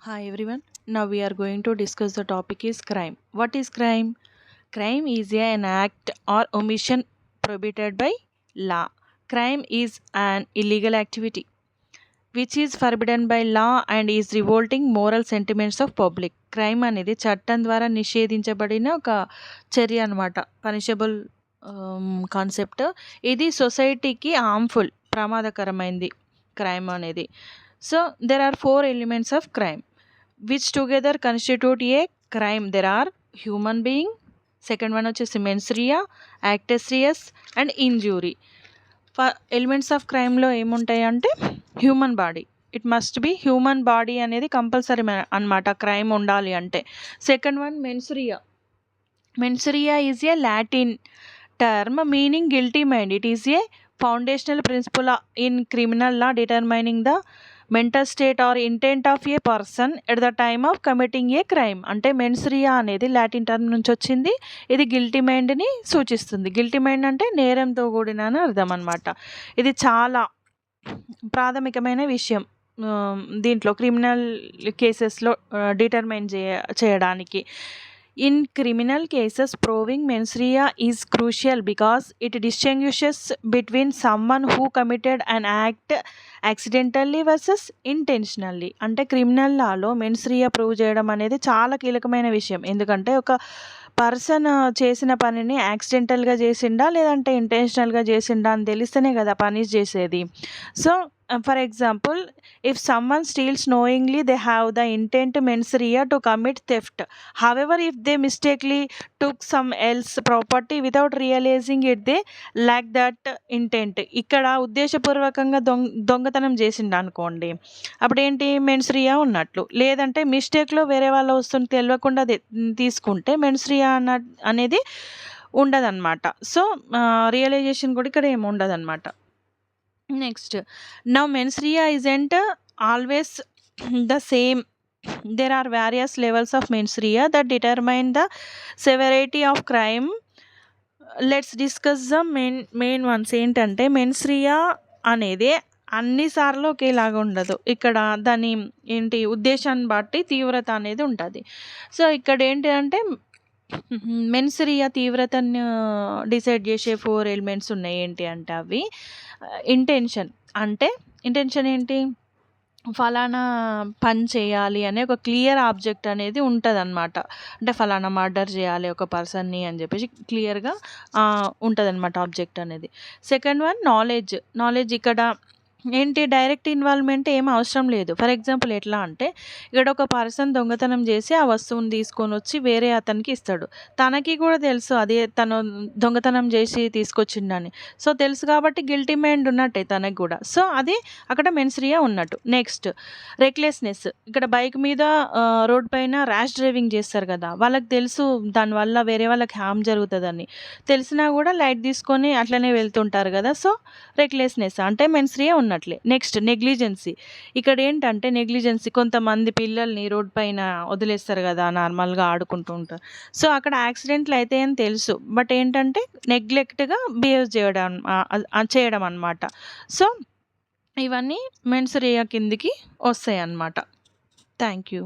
Hi everyone. Now we are going to discuss the topic is crime. What is crime? Crime is an act or omission prohibited by law. Crime is an illegal activity which is forbidden by law and is revolting moral sentiments of public. Crime అనేది చట్టం ద్వారా నిషేధించబడిన ఒక చర్య అనమాట. Punishable concept. ఇది సొసైటీకి harmful ప్రమాదకరమైంది క్రైమ్ అనేది. So there are four elements of crime which together constitute a crime. There are human being, second one వచ్చేసి mens rea, actus reus and injury. Elements of క్రైమ్లో ఏముంటాయి అంటే human body, it must be human body అనేది compulsory అనమాట crime ఉండాలి అంటే. Second one mens rea. Mens rea is a Latin term meaning guilty mind. It is a foundational principle in criminal law determining the mental state or intent of a person at the time of committing a crime. అంటే మెన్సరియా అనేది Latin term నుంచి వచ్చింది. ఇది guilty మైండ్ని సూచిస్తుంది. Guilty mind అంటే నేరంతో కూడిన అని అర్థం అనమాట. ఇది చాలా ప్రాథమికమైన విషయం దీంట్లో క్రిమినల్ కేసెస్లో డిటర్మైన్ చేయడానికి. In criminal cases, proving mens rea is crucial because it distinguishes between someone who committed an act accidentally versus intentionally. అంటే క్రిమినల్ లాలో మెన్స్ రియా ప్రూవ్ చేయడం అనేది చాలా కీలకమైన విషయం. ఎందుకంటే ఒక పర్సన్ చేసిన పనిని యాక్సిడెంటల్గా చేసిండా లేదంటే ఇంటెన్షనల్గా చేసిండా అని తెలిస్తేనే కదా పనిష్ చేసేది. So for example, if someone steals knowingly, they have the intent mens rea to commit theft. However, if they mistakenly took some else property without realizing it, they lack that intent. ఇక్కడ ఉద్దేశపూర్వకంగా దొంగతనం చేసిండు అనుకోండి, అప్పుడేంటి men's Riya ఉన్నట్లు. లేదంటే మిస్టేక్లో వేరే వాళ్ళ వస్తువుని తెలియకుండా తీసుకుంటే మెన్స్ రియా అనేది ఉండదన్నమాట. సో రియలైజేషన్ కూడా ఇక్కడ ఏమి ఉండదన్నమాట. Next, now mens rea isn't always the same. There are various levels of mens rea that determine the severity of crime. Let's discuss the main ones. ఏంటంటే మెన్స్ రియా అనేది అన్నిసార్లు ఒకేలాగా ఉండదు. ఇక్కడ దాని ఉద్దేశాన్ని బట్టి తీవ్రత అనేది ఉంటుంది. సో ఇక్కడ ఏంటి అంటే మెన్స్ రియా తీవ్రతను డిసైడ్ చేసే 4 ఎలిమెంట్స్ ఉన్నాయి. ఏంటి అంటే అవి ఇంటెన్షన్. అంటే ఇంటెన్షన్ ఏంటి, ఫలానా పని చేయాలి అనే ఒక క్లియర్ ఆబ్జెక్ట్ అనేది ఉంటుందన్నమాట. అంటే ఫలానా మర్డర్ చేయాలి ఒక పర్సన్ని అని చెప్పేసి క్లియర్గా ఉంటుందన్నమాట ఆబ్జెక్ట్ అనేది. Second one knowledge. నాలెడ్జ్ ఇక్కడ ఏంటి, డైరెక్ట్ ఇన్వాల్వ్మెంట్ ఏం అవసరం లేదు. ఫర్ ఎగ్జాంపుల్ ఎట్లా అంటే, ఇక్కడ ఒక పర్సన్ దొంగతనం చేసి ఆ వస్తువుని తీసుకొని వచ్చి వేరే అతనికి ఇస్తాడు. తనకి కూడా తెలుసు అదే తను దొంగతనం చేసి తీసుకొచ్చిండని. సో తెలుసు కాబట్టి గిల్టీ మైండ్ ఉన్నట్టే తనకి కూడా. సో అది అక్కడ మెన్స్ రియా ఉన్నట్టు. Next recklessness. ఇక్కడ బైక్ మీద రోడ్ పైన ర్యాష్ డ్రైవింగ్ చేస్తారు కదా, వాళ్ళకి తెలుసు దానివల్ల వేరే వాళ్ళకి హామ్ జరుగుతుందని. తెలిసినా కూడా లైట్ తీసుకొని అట్లనే వెళ్తుంటారు కదా. సో రెక్లెస్నెస్ అంటే మెన్స్ రియా ఉన్నట్లే. Next negligence. ఇక్కడ ఏంటంటే నెగ్లిజెన్సీ, కొంతమంది పిల్లల్ని రోడ్ పైన వదిలేస్తారు కదా నార్మల్గా ఆడుకుంటూ ఉంటారు. సో అక్కడ యాక్సిడెంట్లు అయితే అని తెలుసు, బట్ ఏంటంటే నెగ్లెక్ట్గా బిహేవ్ చేయడం అనమాట. సో ఇవన్నీ మెన్స్ రియా కిందికి వస్తాయి అన్నమాట. Thank you.